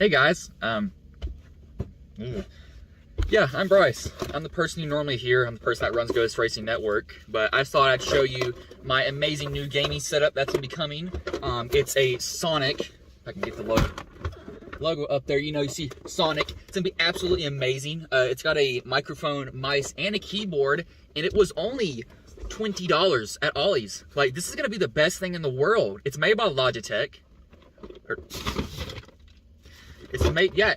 Hey guys, yeah, I'm Bryce. I'm the person you normally hear. I'm the person that runs Ghost Racing Network, but I thought I'd show you my amazing new gaming setup that's gonna be coming. It's a Sonic, if I can get the logo up there, you see Sonic. It's gonna be absolutely amazing. It's got a microphone, mice, and a keyboard, and it was only $20 at Ollie's. Like, this is gonna be the best thing in the world. It's made by Logitech. It's made, yeah,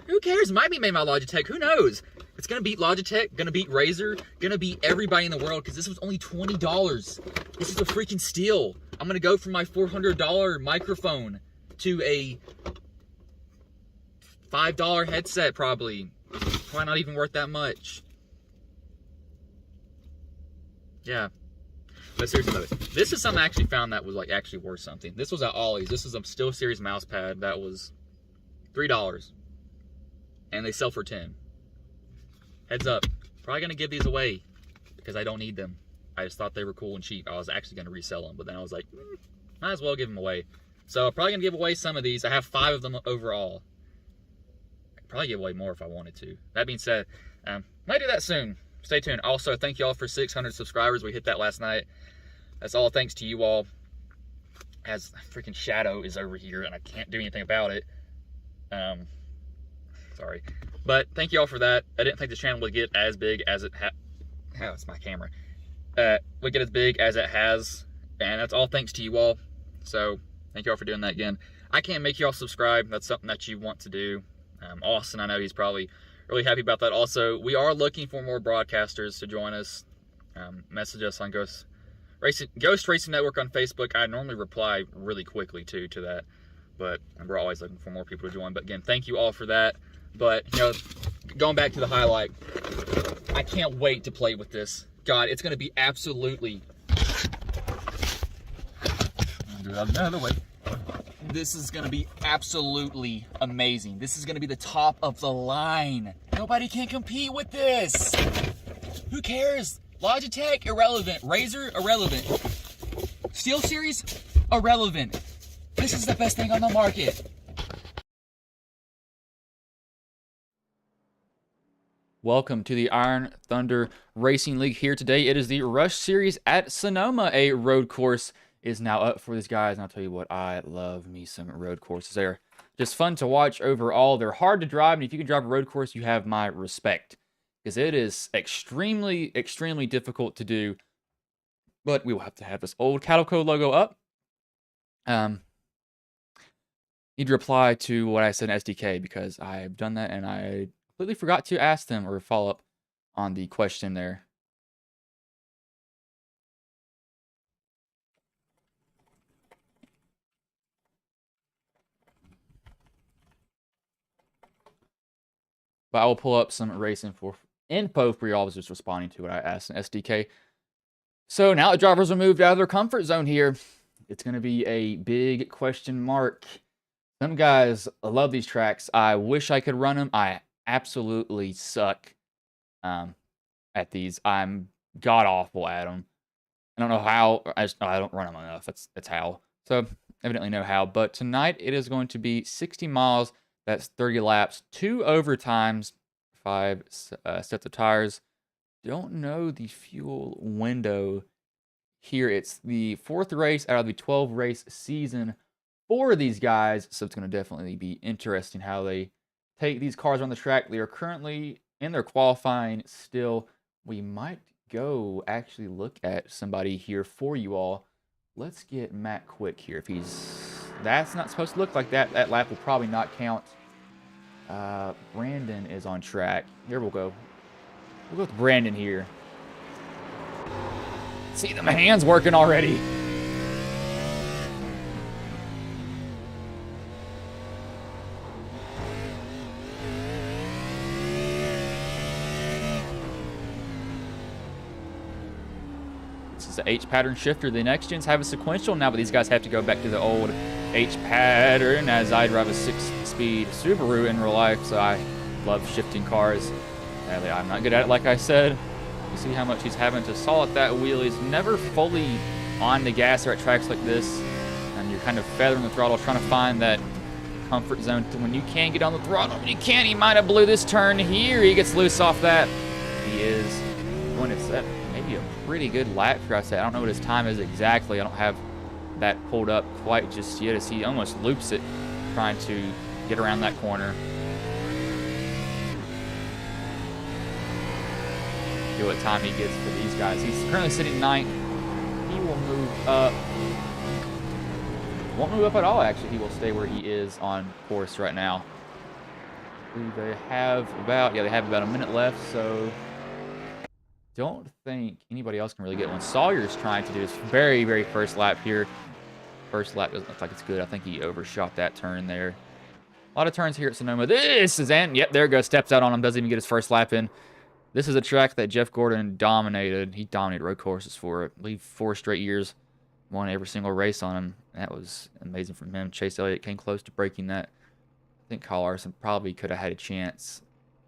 who cares? It might be made by Logitech, who knows? It's gonna beat Logitech, gonna beat Razer, gonna beat everybody in the world, because this was only $20. This is a freaking steal. I'm gonna go from my $400 microphone to a $5 headset, probably not even worth that much. Yeah. But seriously though, this is something I actually found that was like actually worth something. This was at Ollie's. This is a SteelSeries mouse pad that was $3, and they sell for $10. Heads up, probably gonna give these away because I don't need them. I just thought they were cool and cheap. I was actually gonna resell them, but then I was like, might as well give them away. So I'm probably gonna give away some of these. I have 5 of them overall. I could probably give away more if I wanted to. That being said, might do that soon. Stay tuned. Also, thank you all for 600 subscribers. We hit that last night. That's all thanks to you all. As freaking Shadow is over here and I can't do anything about it. Sorry, but thank you all for that. I didn't think the channel would get as big as it it's my camera. Would get as big as it has, and that's all thanks to you all. So thank you all for doing that again. I can't make you all subscribe. That's something that you want to do. Austin, I know he's probably really happy about that. Also, we are looking for more broadcasters to join us. Message us on Ghost Racing Network on Facebook. I normally reply really quickly to that. But we're always looking for more people to join. But again, thank you all for that. But, going back to the highlight, I can't wait to play with this. God, it's going to be absolutely... Do that another way. This is going to be absolutely amazing. This is going to be the top of the line. Nobody can compete with this. Who cares? Logitech, irrelevant. Razer, irrelevant. SteelSeries, irrelevant. This is the best thing on the market. Welcome to the Iron Thunder Racing League here today. It is the Rush Series at Sonoma. A road course is now up for these guys. And I'll tell you what, I love me some road courses. They're just fun to watch overall. They're hard to drive. And if you can drive a road course, you have my respect. Because it is extremely, extremely difficult to do. But we will have to have this old Calico logo up. Need to reply to what I said in SDK because I've done that and I completely forgot to ask them or follow up on the question there. But I will pull up some racing info for you all. I was just responding to what I asked in SDK. So now the drivers are moved out of their comfort zone here. It's going to be a big question mark. Some guys love these tracks. I wish I could run them. I absolutely suck at these. I'm god-awful at them. I don't know how. I don't run them enough. That's how. So, evidently know how. But tonight, it is going to be 60 miles. That's 30 laps. 2 overtimes. 5 sets of tires. Don't know the fuel window here. It's the 4th race out of the 12-race season for these guys, so it's going to definitely be interesting how they take these cars on the track. They are currently in their qualifying still. We might go actually look at somebody here for you all. Let's get Matt Quick here. If he's... That's not supposed to look like that. That lap will probably not count. Brandon is on track. Here we'll go. We'll go with Brandon here. See them hands working already. The H pattern shifter. The next gens have a sequential now, but these guys have to go back to the old H pattern as I drive a 6-speed Subaru in real life, so I love shifting cars. I'm not good at it, like I said. You see how much he's having to saw at that wheel. He's never fully on the gas or at tracks like this, and you're kind of feathering the throttle, trying to find that comfort zone to when you can get on the throttle. When you can, he might have blew this turn here. He gets loose off that. He is going to set maybe a pretty good lap here, I say. I don't know what his time is exactly. I don't have that pulled up quite just yet, as he almost loops it trying to get around that corner. See what time he gets for these guys. He's currently sitting 9th. He will move up. Won't move up at all, actually. He will stay where he is on course right now. They have about a minute left, so don't think anybody else can really get one. Sawyer's trying to do his very, very first lap here. First lap doesn't look like it's good. I think he overshot that turn there. A lot of turns here at Sonoma. This is and yep, there it goes. Steps out on him. Doesn't even get his first lap in. This is a track that Jeff Gordon dominated. He dominated road courses for, I believe, 4 straight years. Won every single race on him. That was amazing from him. Chase Elliott came close to breaking that. I think Kyle Larson probably could have had a chance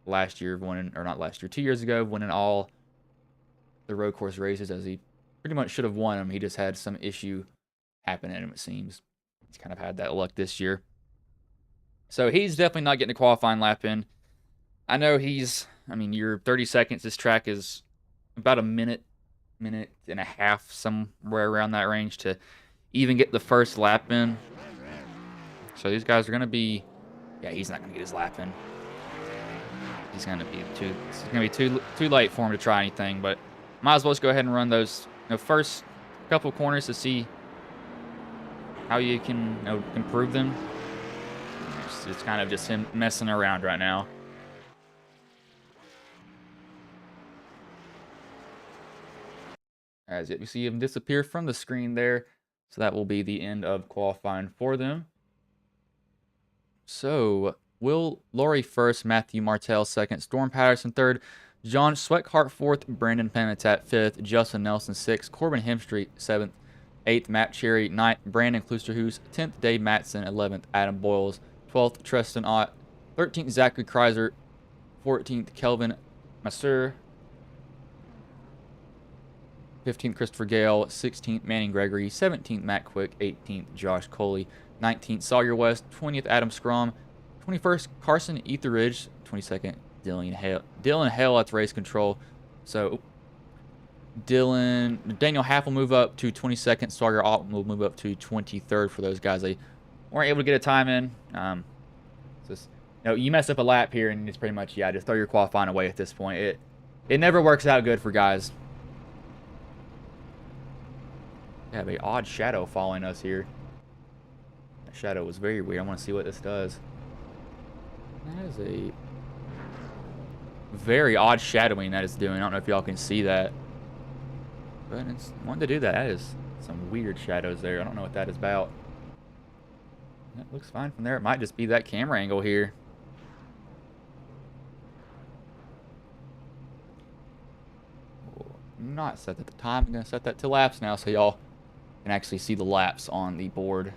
last year of winning, or not last year, 2 years ago, winning all the road course races, as he pretty much should have won them. He just had some issue happen at him, it seems. He's kind of had that luck this year. So he's definitely not getting a qualifying lap in. I know you're 30 seconds. This track is about a minute and a half, somewhere around that range, to even get the first lap in. So these guys are going to be, he's not going to get his lap in. It's going to be too late for him to try anything, but might as well just go ahead and run those first couple corners to see how you can improve them. It's kind of just him messing around right now. As you see him disappear from the screen there. So that will be the end of qualifying for them. So Will Laurie first, Matthew Martell second, Storm Patterson third, John Sweckhart fourth, Brandon Penitat fifth, Justin Nelson sixth, Corbin Hemstreet seventh, 8th, Matt Cherry 9th, Brandon Klusterhuis 10th, Dave Matson 11th, Adam Boyles 12th, Tristan Ott 13th, Zachary Kreiser 14th, Kelvin Masseur 15th, Christopher Gale 16th, Manning Gregory 17th, Matt Quick 18th, Josh Coley 19th, Sawyer West 20th, Adam Scrum 21st, Carson Etheridge 22nd, Dylan Hale at race control. So Daniel Haff will move up to 22nd. Sawyer Ott will move up to 23rd for those guys. They weren't able to get a time in. You mess up a lap here, and it's pretty much, just throw your qualifying away at this point. It never works out good for guys. We have an odd shadow following us here. That shadow was very weird. I want to see what this does. That is a very odd shadowing that it's doing. I don't know if y'all can see that. But it's wanting to do that. That is some weird shadows there. I don't know what that is about. That looks fine from there. It might just be that camera angle here. Not set at the time. I'm going to set that to laps now so y'all can actually see the laps on the board.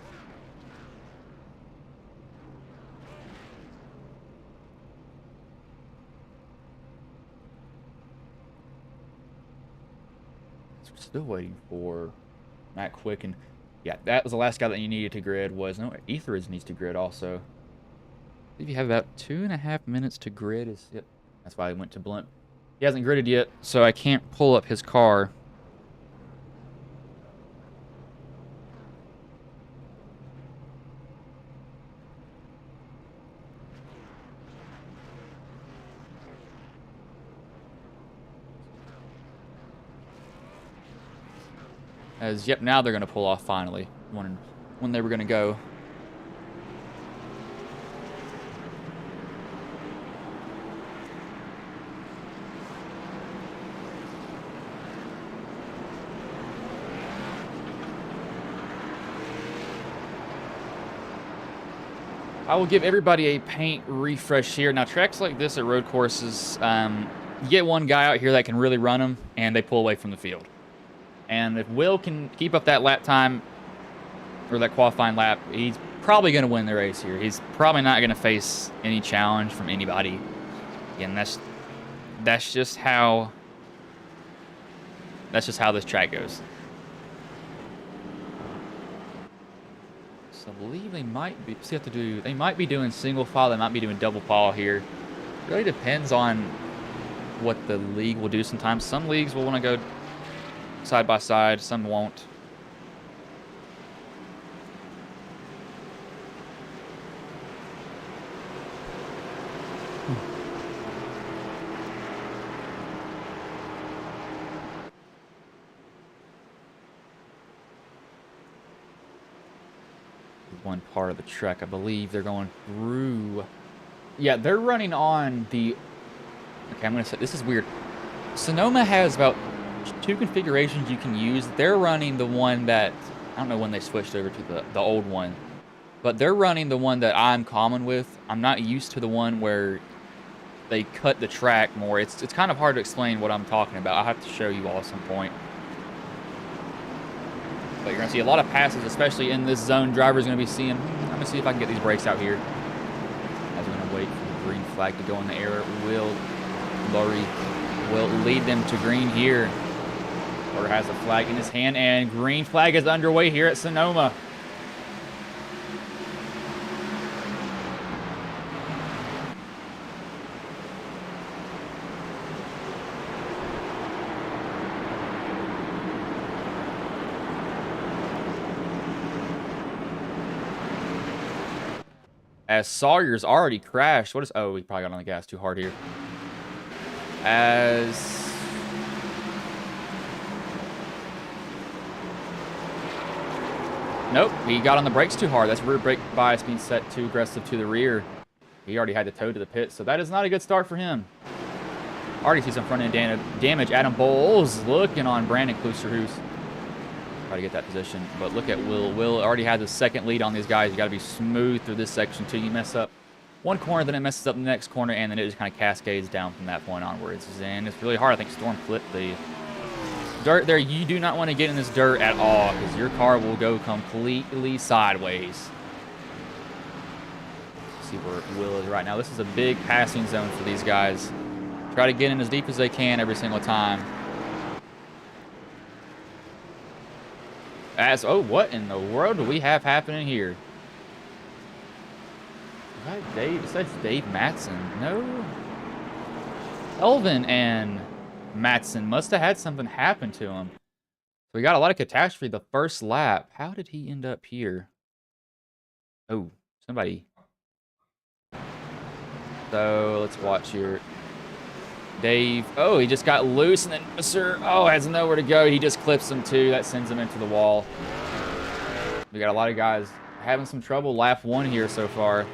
Still waiting for Matt Quick, and that was the last guy that you needed to grid. Etheridge needs to grid also. I believe you have about 2.5 minutes to grid. Yep, that's why I went to blimp. He hasn't gridded yet, so I can't pull up his car. Now they're going to pull off finally when they were going to go. I will give everybody a paint refresh here. Now, tracks like this at road courses, you get one guy out here that can really run them, and they pull away from the field. And if Will can keep up that lap time, or that qualifying lap, he's probably going to win the race here. He's probably not going to face any challenge from anybody. Again, that's just how this track goes. So I believe they might be, see, have to do, they might be doing single file, they might be doing double file here. It really depends on what the league will do sometimes. Some leagues will want to go side by side, some won't. One part of the track, I believe they're going through. Yeah, they're running on the, okay, I'm gonna say, this is weird. Sonoma has about 2 configurations you can use. They're running the one that, I don't know when they switched over to the old one, but they're running the one that I'm common with. I'm not used to the one where they cut the track more. It's kind of hard to explain what I'm talking about. I'll have to show you all at some point. But you're going to see a lot of passes, especially in this zone. Driver's going to be seeing, I'm going to see if I can get these brakes out here. As we're going to wait for the green flag to go in the air. Lurie will lead them to green here. Or has a flag in his hand, and green flag is underway here at Sonoma. As Sawyer's already crashed. What is... Oh, we probably got on the gas too hard here. As... Nope, he got on the brakes too hard. That's rear brake bias being set too aggressive to the rear. He already had the toe to the pit, so that is not a good start for him. Already see some front-end damage. Adam Bowles looking on Brandon Klusterhuis. Try to get that position, but look at Will. Will already had the second lead on these guys. You got to be smooth through this section until you mess up one corner, then it messes up the next corner, and then it just kind of cascades down from that point onwards. And it's really hard. I think Storm flipped the dirt there. You do not want to get in this dirt at all because your car will go completely sideways. Let's see where Will is right now. This is a big passing zone for these guys. Try to get in as deep as they can every single time. As, oh, what in the world do we have happening here? Is that Dave? It says Dave Matson. No. Elvin and Matson must have had something happen to him. We got a lot of catastrophe the first lap. How did he end up here? Oh, somebody. So let's watch here. Dave, oh, he just got loose, and then Mr. Oh, has nowhere to go. He just clips him too. That sends him into the wall. We got a lot of guys having some trouble. Lap 1 here so far.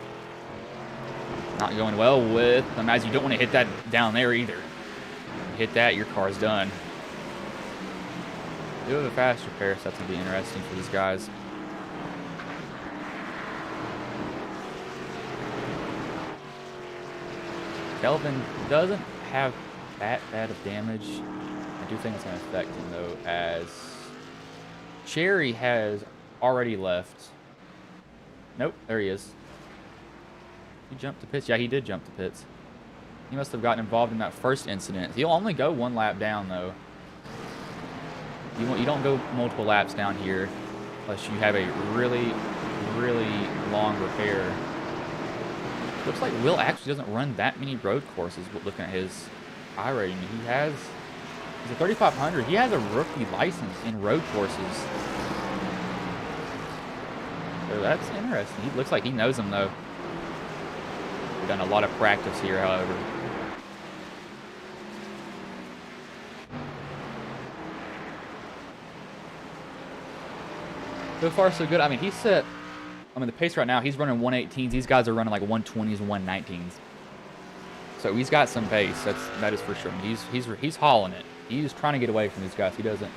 Not going well with them, as you don't want to hit that down there either. You hit that, your car's done. Do have a fast repair, so that's going to be interesting for these guys. Kelvin doesn't have that bad of damage. I do think it's going to affect him, though, as Cherry has already left. Nope, there he is. He jumped to pits. Yeah, he did jump to pits. He must have gotten involved in that first incident. He'll only go 1 lap down, though. You don't go multiple laps down here unless you have a really, really long repair. Looks like Will actually doesn't run that many road courses, looking at his iRating. He's a 3500. He has a rookie license in road courses. So that's interesting. He looks like he knows them, though. We've done a lot of practice here, however. So far, so good. I mean, the pace right now, he's running 118s. These guys are running like 120s and 119s. So he's got some pace. That is for sure. He's hauling it. He's trying to get away from these guys. He doesn't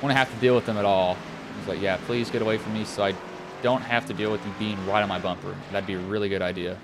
want to have to deal with them at all. He's like, yeah, please get away from me so I don't have to deal with you being right on my bumper. That'd be a really good idea.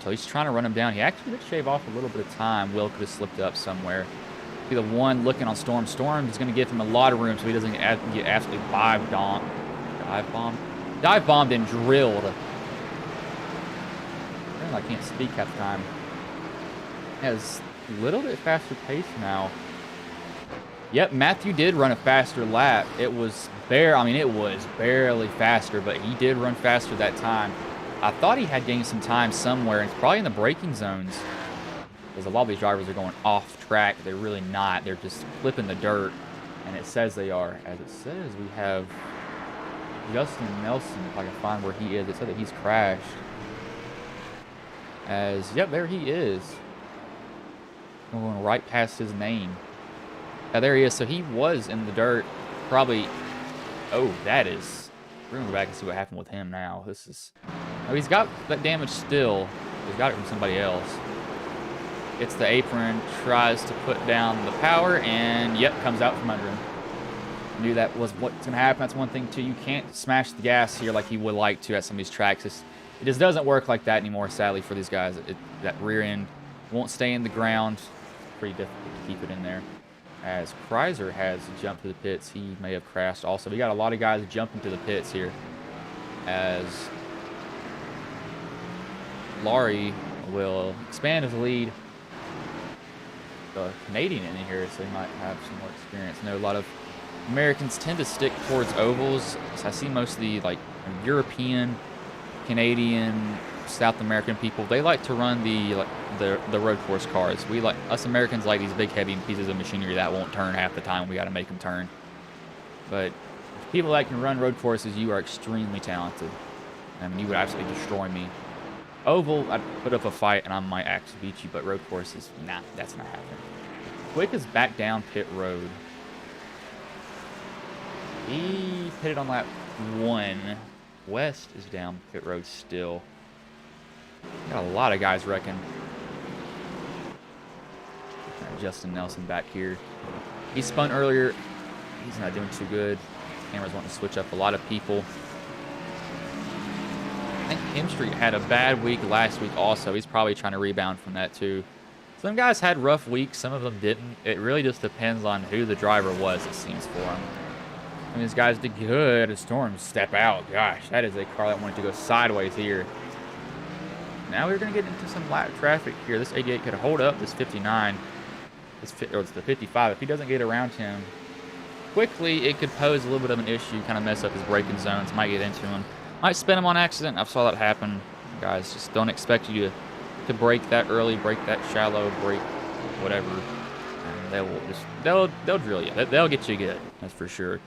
So he's trying to run him down. He actually did shave off a little bit of time. Will could have slipped up somewhere. Be the one looking on Storm. Storm is going to give him a lot of room so he doesn't get absolutely dive bombed and drilled. I can't speak half the time. Has a little bit faster pace now. Yep, Matthew did run a faster lap. It was barely faster, but he did run faster that time. I thought he had gained some time somewhere, and it's probably in the braking zones. Because a lot of these drivers are going off track. They're really not. They're just flipping the dirt, and it says they are. As it says, we have Justin Nelson, if I can find where he is. It said that he's crashed. Yep, there he is. Going right past his name. Yeah, there he is. So he was in the dirt. Probably. Oh, that is. We're going to go back and see what happened with him now. This is. Oh, he's got that damage still. He's got it from somebody else. Gets the apron, tries to put down the power, and yep, comes out from under him. Knew that was what's going to happen. That's one thing, too. You can't smash the gas here like you would like to at some of these tracks. It just doesn't work like that anymore, sadly, for these guys. That rear end won't stay in the ground. Pretty difficult to keep it in there. As Kreiser has jumped to the pits, he may have crashed also. We got a lot of guys jumping to the pits here. As Laurie will expand his lead. The Canadian in here, so he might have some more experience. I know a lot of Americans tend to stick towards ovals. So I see most of the European, Canadian, South American people. They like to run the road course cars. Us Americans like these big heavy pieces of machinery that won't turn half the time. We got to make them turn. But people that can run road courses, you are extremely talented. I mean, you would absolutely destroy me. Oval, I'd put up a fight and I might actually beat you, but road courses, nah, that's not happening. Quick is back down pit road. He pitted on lap 1. West is down pit road still. Got a lot of guys wrecking. Justin Nelson back here. He spun earlier. He's not doing too good. Camera's wanting to switch up a lot of people. I think Hemstreet had a bad week last week also. He's probably trying to rebound from that too. Some guys had rough weeks. Some of them didn't. It really just depends on who the driver was, it seems, for them. I mean, these guys did good as Storm step out. Gosh, that is a car that wanted to go sideways here. Now we're going to get into some lap traffic here. This 88 could hold up this 59. It's the 55. If he doesn't get around him quickly, it could pose a little bit of an issue, kind of mess up his braking zones, might get into him. Might spin him on accident. I saw that happen. Guys, just don't expect you to brake that early, brake that shallow, brake whatever. And they'll drill you. They'll get you good. That's for sure.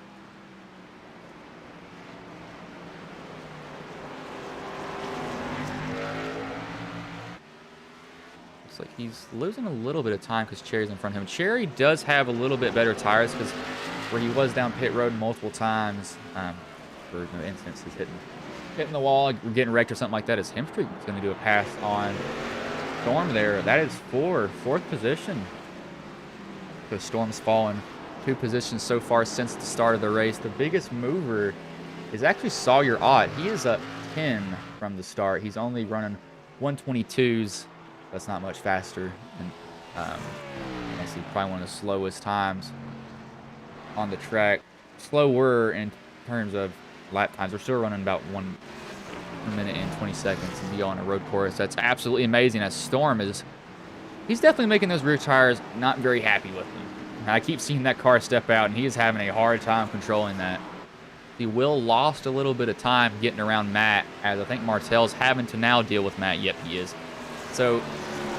Looks like he's losing a little bit of time because Cherry's in front of him. Cherry does have a little bit better tires because where he was down pit road multiple times for no instance, he's hitting the wall, getting wrecked or something like that. Is Hemstreet is going to do a pass on Storm there. That is fourth position. The Storm's fallen 2 positions so far since the start of the race. The biggest mover is actually Sawyer Ott. He is up 10 from the start. He's only running 122s. That's not much faster. And I see probably one of the slowest times on the track. Slower in terms of lap times. We're still running about 1 minute and 20 seconds to be on a road course. That's absolutely amazing. As Storm he's definitely making those rear tires not very happy with him. I keep seeing that car step out, and he is having a hard time controlling that. He will lost a little bit of time getting around Matt, as I think Martell's having to now deal with Matt. Yep, he is. So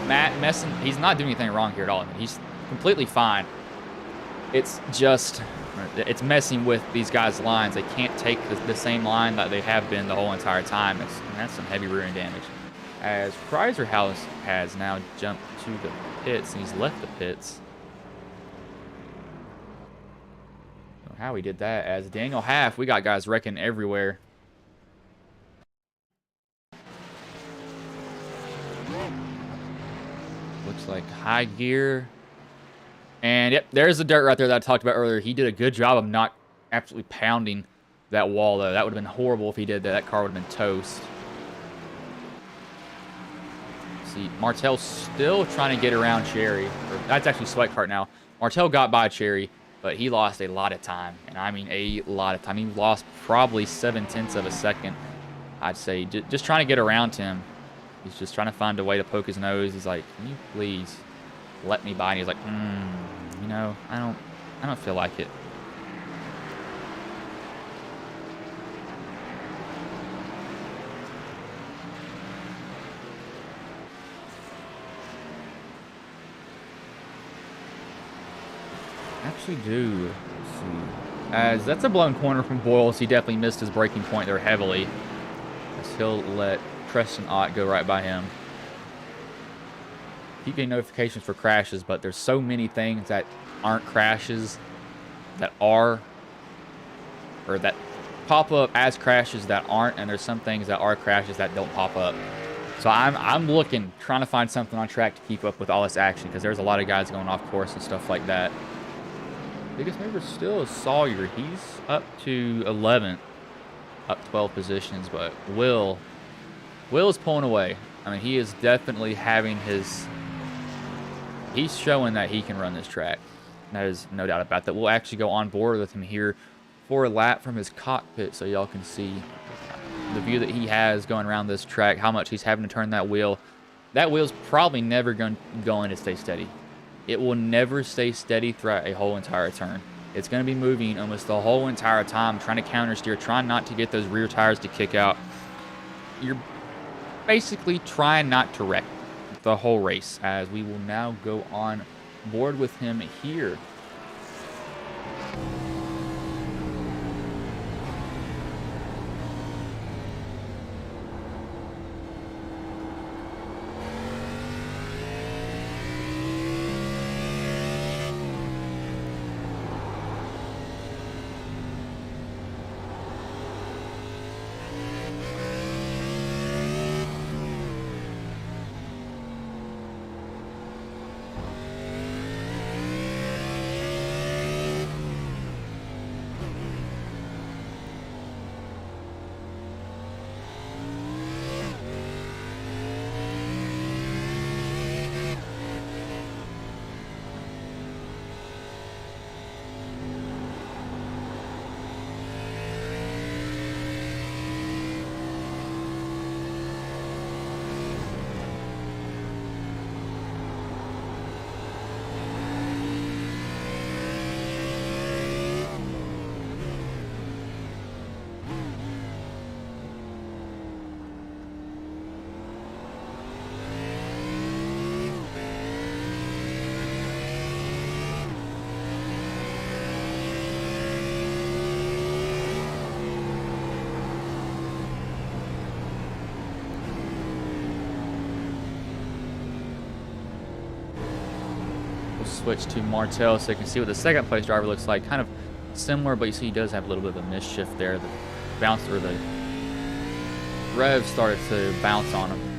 Matt messing, he's not doing anything wrong here at all. I mean, he's completely fine. It's just, it's messing with these guys' lines. They can't take the same line that they have been the whole entire time. And that's some heavy rear end damage. As Kreiser has now jumped to the pits, and he's left the pits. Don't know how he did that. As Daniel Half, we got guys wrecking everywhere. Looks like high gear. And yep, there's the dirt right there that I talked about earlier. He did a good job of not absolutely pounding that wall, though. That would have been horrible if he did that. That car would have been toast. See, Martell's still trying to get around Cherry. That's actually Sweat Cart now. Martel got by Cherry, but he lost a lot of time, and I mean a lot of time. He lost probably 7/10 of a second, I'd say, just trying to get around him. He's just trying to find a way to poke his nose. He's like, "Can you please let me by?" And he's like, "You know, I don't feel like it." Actually do. Let's see. As that's a blown corner from Boyles. He definitely missed his braking point there heavily. As he'll let Preston Ott go right by him. Keep getting notifications for crashes, but there's so many things that aren't crashes that are, or that pop up as crashes that aren't, and there's some things that are crashes that don't pop up. So I'm looking, trying to find something on track to keep up with all this action, because there's a lot of guys going off course and stuff like that. Biggest mover still is Sawyer. He's up to 11th, up 12 positions, but Will is pulling away. I mean, he is definitely having his, he's showing that he can run this track. There's no doubt about that. We'll actually go on board with him here for a lap from his cockpit so y'all can see the view that he has going around this track, how much he's having to turn that wheel. That wheel's probably never going to stay steady. It will never stay steady throughout a whole entire turn. It's going to be moving almost the whole entire time, trying to counter steer, trying not to get those rear tires to kick out. You're basically trying not to wreck the whole race, as we will now go on board with him here. Switch to Martel so you can see what the second place driver looks like. Kind of similar, but you see he does have a little bit of a mischief there. The bounce, or the rev started to bounce on him.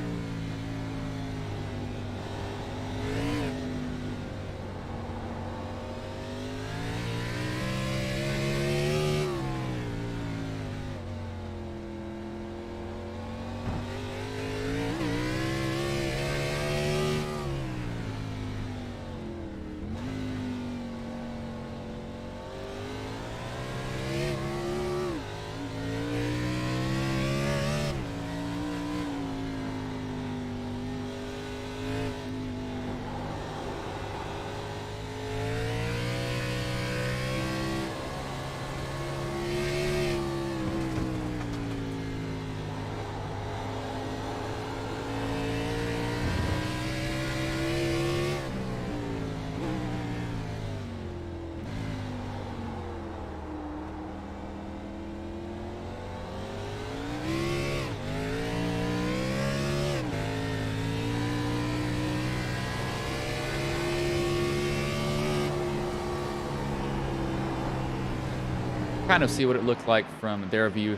Kind of see what it looked like from their view,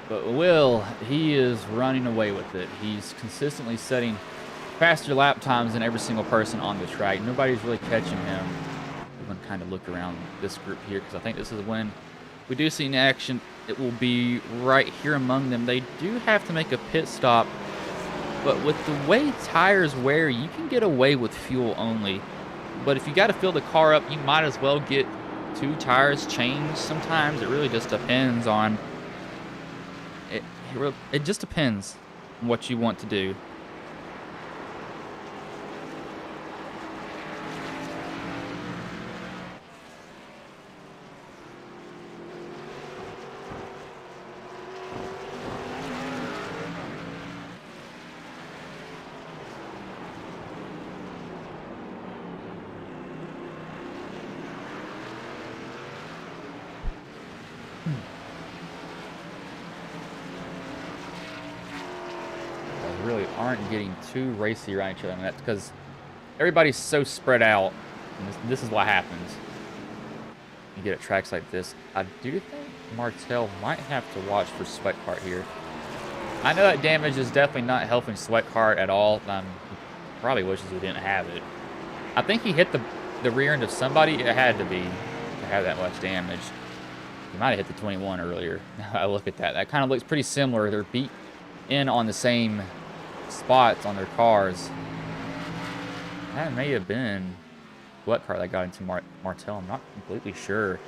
but Will, he is running away with it. He's consistently setting faster lap times than every single person on the track. Nobody's really catching him. We're going to kind of look around this group here, because I think this is when we do see an action. It will be right here among them. They do have to make a pit stop, but with the way tires wear, you can get away with fuel only But if you got to fill the car up, you might as well get 2 tires changed sometimes. It really just depends on it. It just depends on what you want to do. Really aren't getting too racy around each other. And that's because everybody's so spread out. And this is what happens. You get at tracks like this. I do think Martell might have to watch for Sweat Cart here. I know that damage is definitely not helping Sweat Cart at all. He probably wishes we didn't have it. I think he hit the rear end of somebody. It had to be to have that much damage. He might have hit the 21 earlier. Now I look at that. That kind of looks pretty similar. They're beat in on the same spots on their cars. That may have been what car that got into Martell. I'm not completely sure.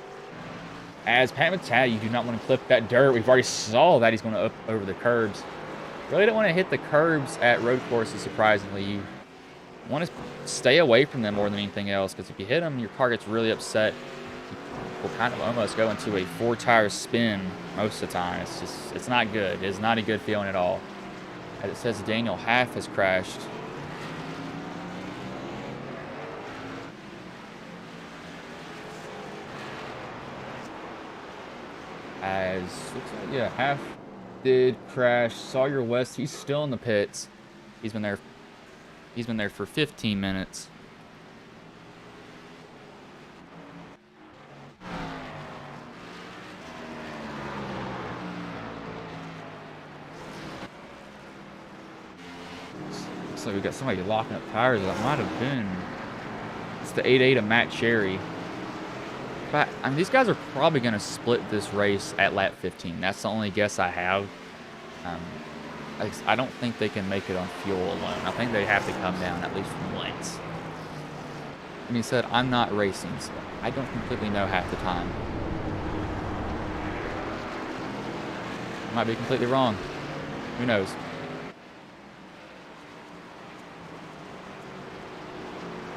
As Pat Mattel, you do not want to clip that dirt. We've already saw that he's going to up over the curbs. Really don't want to hit the curbs at road courses, surprisingly. You want to stay away from them more than anything else, because if you hit them, your car gets really upset. You will kind of almost go into a 4-tire spin most of the time. It's not good. It's not a good feeling at all. As it says, Daniel Half has crashed. As looks like, yeah, Half did crash. Sawyer West, he's still in the pits. He's been there for 15 minutes. Looks like we got somebody locking up tires. That might have been. It's the 8-8 of Matt Cherry. But I mean, these guys are probably going to split this race at lap 15. That's the only guess I have. I don't think they can make it on fuel alone. I think they have to come down at least from lengths. And he said, I'm not racing, so I don't completely know half the time. I might be completely wrong. Who knows?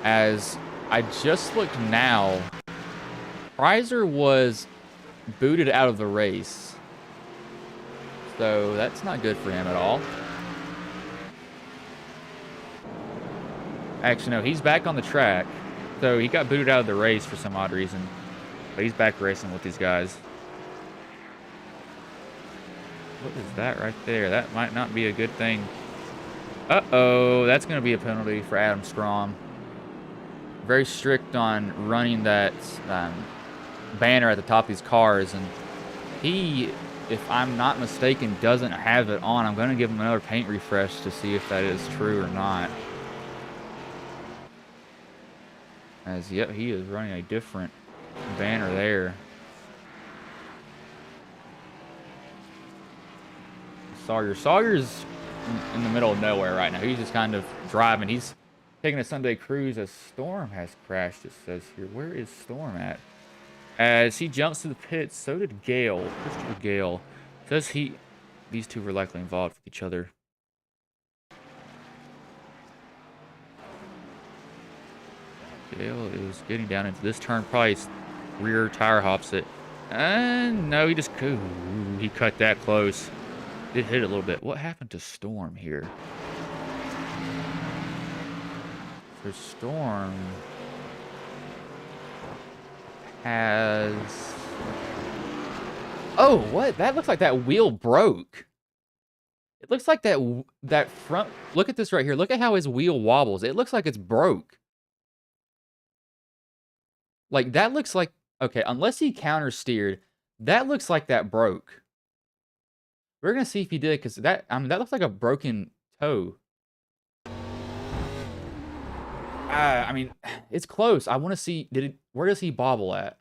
As I just looked now, Prizer was booted out of the race. So that's not good for him at all. Actually, no, he's back on the track. So he got booted out of the race for some odd reason. But he's back racing with these guys. What is that right there? That might not be a good thing. Uh-oh, that's going to be a penalty for Adam Strom. Very strict on running that banner at the top of these cars. And he, if I'm not mistaken, doesn't have it on. I'm going to give him another paint refresh to see if that is true or not. As, yep, he is running a different banner there. Sawyer's in the middle of nowhere right now. He's just kind of driving. He's taking a Sunday cruise as Storm has crashed, it says here. Where is Storm at? As he jumps to the pits, so did Gale. Christopher Gale. Says these two were likely involved with each other. Gale is getting down into this turn. Probably rear tire hops it. And no, he cut that close. Did hit it a little bit. What happened to Storm here? So Storm has... Oh, what? That looks like that wheel broke. It looks like that front... Look at this right here. Look at how his wheel wobbles. It looks like it's broke. Like, that looks like... Okay, unless he counter-steered, that looks like that broke. We're going to see if he did, because that looks like a broken toe. I mean, it's close. I want to see, where does he bobble at?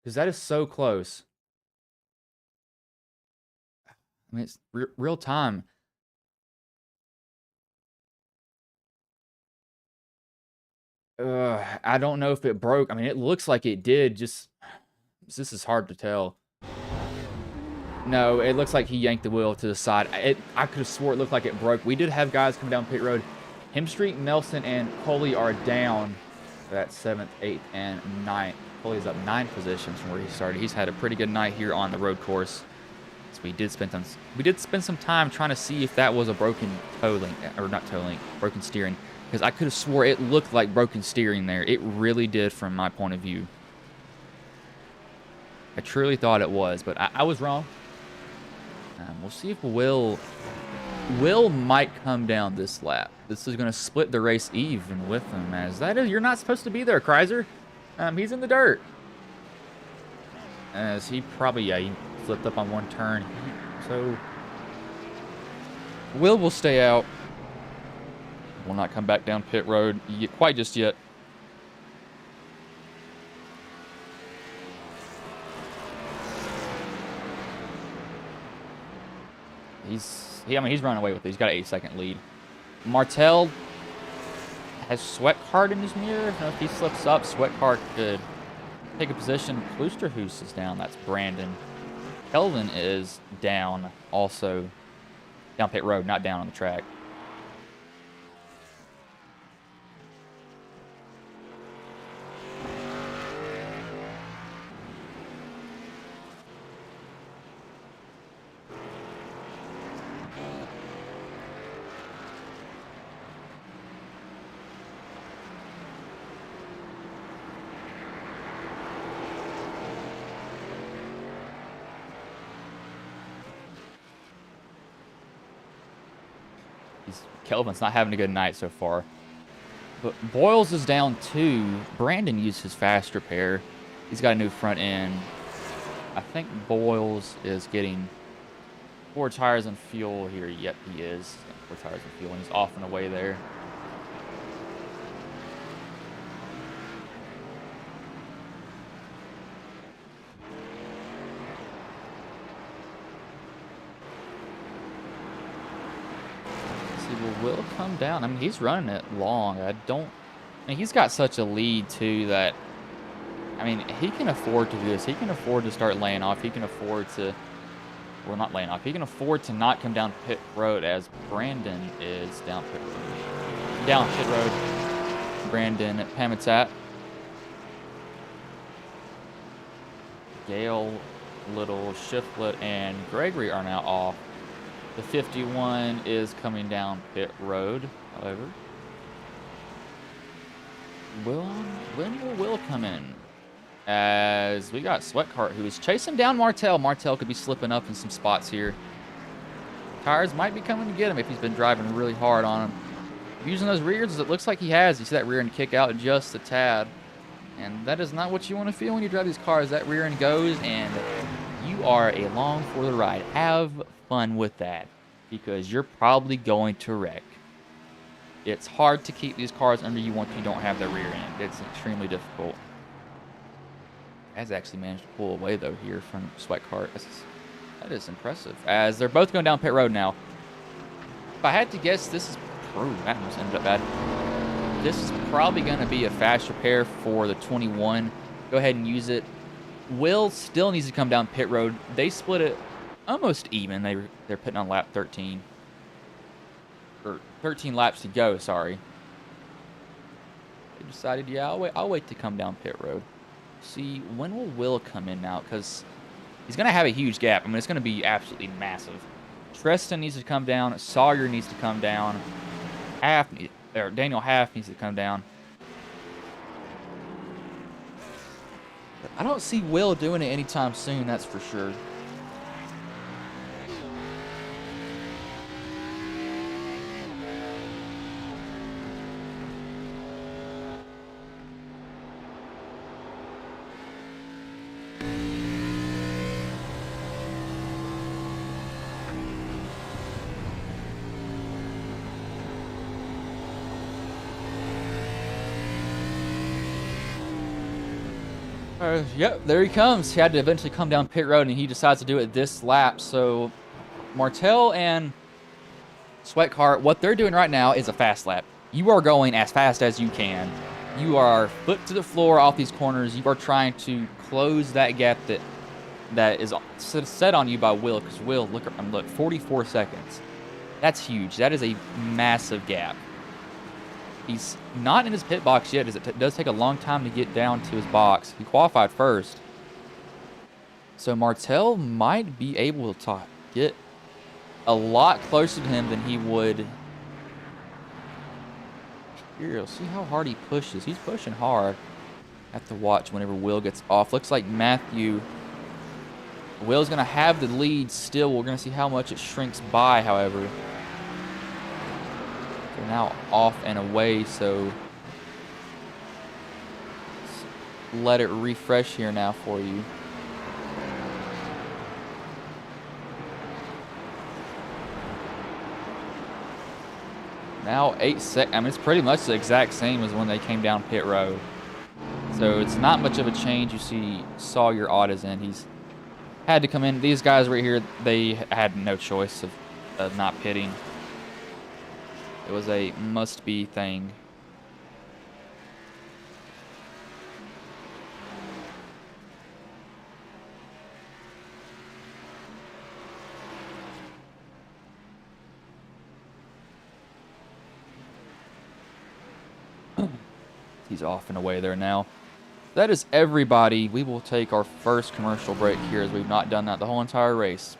Because that is so close. I mean, it's real time. I don't know if it broke. I mean, it looks like it did. Just this is hard to tell. No, it looks like he yanked the wheel to the side. I could have swore it looked like it broke. We did have guys come down pit road. Hemstreet, Nelson, and Coley are down at 7th, 8th, and 9th. Coley's up 9 positions from where he started. He's had a pretty good night here on the road course. So we did spend some time trying to see if that was a broken toe link, or not toe link, broken steering. Because I could have swore it looked like broken steering there. It really did from my point of view. I truly thought it was, but I was wrong. We'll see if Will might come down this lap. This is going to split the race even with him, as that is, you're not supposed to be there, Kreiser. He's in the dirt. As he probably, yeah, he flipped up on one turn. So Will stay out. Will not come back down pit road quite just yet. I mean, he's running away with it. He's got an 8-second lead. Martel has Sweathart in his mirror. If he slips up, Sweathart could take a position. Kloosterhuis is down. That's Brandon. Kelvin is down also. Down pit road, not down on the track. Kelvin's not having a good night so far. But Boyles is down 2. Brandon used his fast repair. He's got a new front end. I think Boyles is getting 4 tires and fuel here. Yep, he is. 4 tires and fuel, and he's off and away there. Will come down. I mean, he's running it long. I mean, he's got such a lead, too, that, I mean, he can afford to do this. He can afford to start laying off. He can afford to, well, not laying off. He can afford to not come down pit road, as Brandon is down pit road. Down pit road. Brandon at Pamitat. Gale, Little, Shiflett, and Gregory are now off. The 51 is coming down pit road, however. When will Will come in? As we got Sweathart, who is chasing down Martel. Martel could be slipping up in some spots here. Tires might be coming to get him if he's been driving really hard on him. Using those rears, as it looks like he has. You see that rear end kick out just a tad. And that is not what you want to feel when you drive these cars. That rear end goes, and you are along for the ride. Have fun with that, because you're probably going to wreck. It's hard to keep these cars under you once you don't have the rear end. It's extremely difficult. Has actually managed to pull away though here from Sweathart. That is impressive. As they're both going down pit road now. If I had to guess, this is that almost ended up bad. This is probably going to be a fast repair for the 21. Go ahead and use it. Will still needs to come down pit road. They split it almost even. They're putting on lap 13. Or 13 laps to go, sorry. They decided, yeah, I'll wait to come down pit road. See, when will Will come in now? Because he's going to have a huge gap. I mean, it's going to be absolutely massive. Treston needs to come down. Sawyer needs to come down. Daniel Half needs to come down. But I don't see Will doing it anytime soon, that's for sure. Yep, there he comes. He had to eventually come down pit road, and he decides to do it this lap. So Martel and Sweathart, what they're doing right now is a fast lap. You are going as fast as you can. You are foot to the floor off these corners. You are trying to close that gap that is set on you by Will, because Will, look, 44 seconds. That's huge. That is a massive gap. He's not in his pit box yet, as it does take a long time to get down to his box. He qualified first. So Martell might be able to get a lot closer to him than he would. Here, see how hard he pushes. He's pushing hard. Have to watch whenever Will gets off. Looks like Will's going to have the lead still. We're going to see how much it shrinks by, however. They're now off and away, so let it refresh here now for you. Now 8 seconds. I mean, it's pretty much the exact same as when they came down pit road. So it's not much of a change. You saw your Ott is in. He's had to come in. These guys right here, they had no choice of not pitting. It was a must-be thing. He's off and away there now. That is everybody. We will take our first commercial break here, as we've not done that the whole entire race.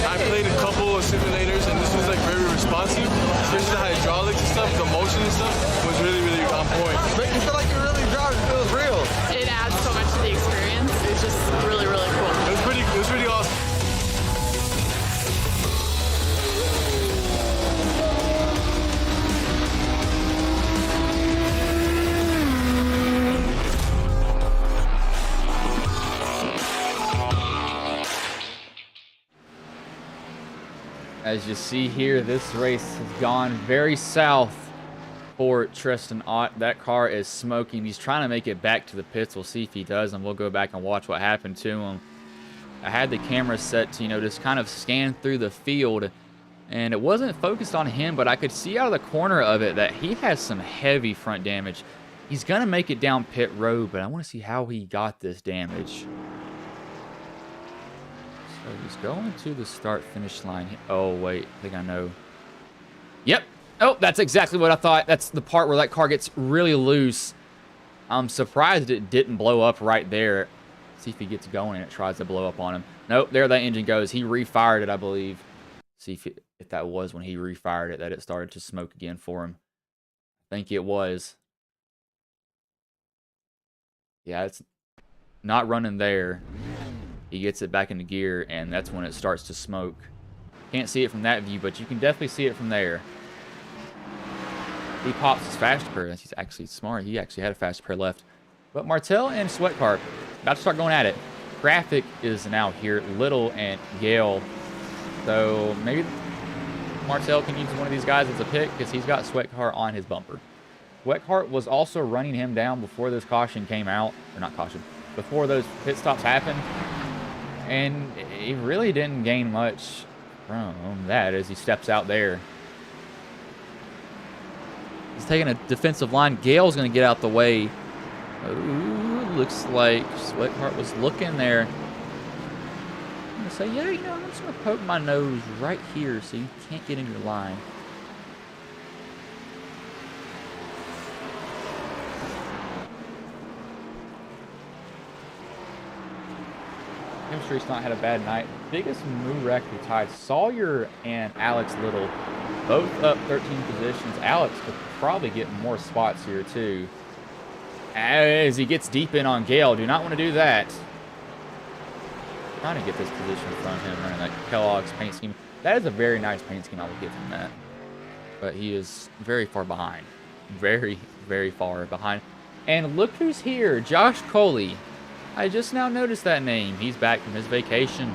I played a couple of simulators, and this was like very responsive, especially the hydraulics and stuff, the motion and stuff was really, really on point. Make you feel like you're really driving, it feels real. It adds so much to the experience. It's just really, really cool. It was pretty awesome. As you see here, this race has gone very south for Tristan Ott. That car is smoking. He's trying to make it back to the pits. We'll see if he does, and we'll go back and watch what happened to him. I had the camera set to, just kind of scan through the field, and it wasn't focused on him, but I could see out of the corner of it that he has some heavy front damage. He's going to make it down pit road, but I want to see how he got this damage. So he's going to the start-finish line. Oh, wait. I think I know. Yep. Oh, that's exactly what I thought. That's the part where that car gets really loose. I'm surprised it didn't blow up right there. See if he gets going and it tries to blow up on him. Nope, there that engine goes. He refired it, I believe. See if that was when he refired it that it started to smoke again for him. I think it was. Yeah, it's not running there. He gets it back into gear, and that's when it starts to smoke. Can't see it from that view, but you can definitely see it from there. He pops his fast pair. He's actually smart. He actually had a fast pair left. But Martell and Sweat Cart about to start going at it. Graphic is now here. Little and Gale. So maybe Martell can use one of these guys as a pick because he's got Sweat Cart on his bumper. Sweat Cart was also running him down before this caution came out. Or not caution. Before those pit stops happened. And he really didn't gain much from that as he steps out there. He's taking a defensive line. Gale's going to get out the way. Ooh, looks like Sweatheart was looking there. I'm going to say, yeah, you know, I'm just going to poke my nose right here so you can't get in your line. Chemistry's not had a bad night. Biggest moo wreck we tied. Sawyer and Alex Little both up 13 positions. Alex could probably get more spots here too. As he gets deep in on Gale. Do not want to do that. Trying to get this position from him running that Kellogg's paint scheme. That is a very nice paint scheme. I will give him that. But he is very far behind. Very, very far behind. And look who's here. Josh Coley. I just now noticed that name. He's back from his vacation.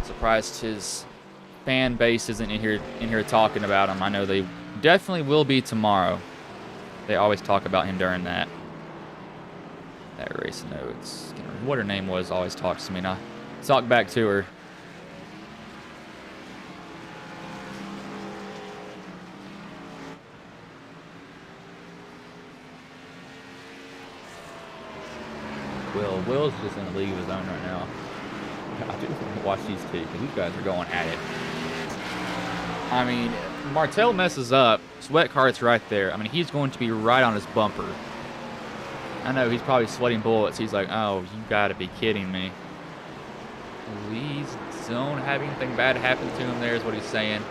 Surprised his fan base isn't in here talking about him. I know they definitely will be tomorrow. They always talk about him during that race notes. What her name was always talks to me, and I talk back to her. Will's just in a league of his own right now. I do want to watch these two because these guys are going at it. I mean, Martell messes up. Sweat Cart's right there. I mean, he's going to be right on his bumper. I know he's probably sweating bullets. He's like, oh, you got to be kidding me. Please don't have anything bad happen to him there is what he's saying.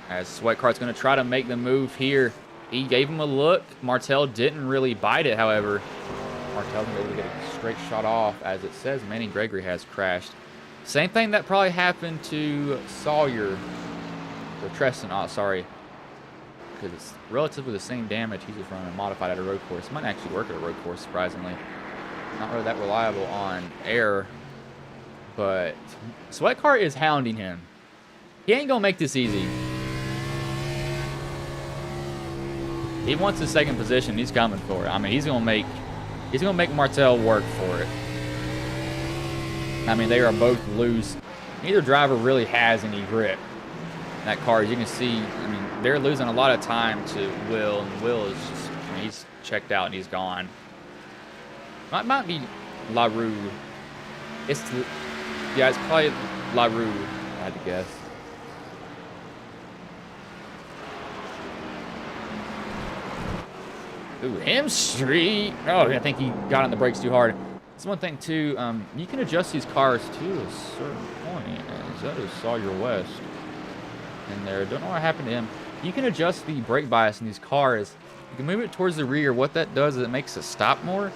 As Sweat Cart's going to try to make the move here. He gave him a look. Martell didn't really bite it, however. Martell's going to be able to get a straight shot off. As it says, Manny Gregory has crashed. Same thing that probably happened to Sawyer. Or Treston, sorry. Because it's relatively the same damage. He's just running a modified at a road course. Might actually work at a road course, surprisingly. Not really that reliable on air. But Sweat Cart is hounding him. He ain't going to make this easy. He wants his second position. He's coming for it. I mean, he's gonna make Martell work for it. I mean, they are both loose. Neither driver really has any grip. That car, as you can see, I mean, they're losing a lot of time to Will, and Will is just, I mean, he's checked out and he's gone. Might be LaRue. It's probably LaRue, I had to guess. Ooh, M Street. Oh, I think he got on the brakes too hard. That's one thing, too. You can adjust these cars to a certain point. As that is Sawyer West in there. Don't know what happened to him. You can adjust the brake bias in these cars. You can move it towards the rear. What that does is it makes it stop more,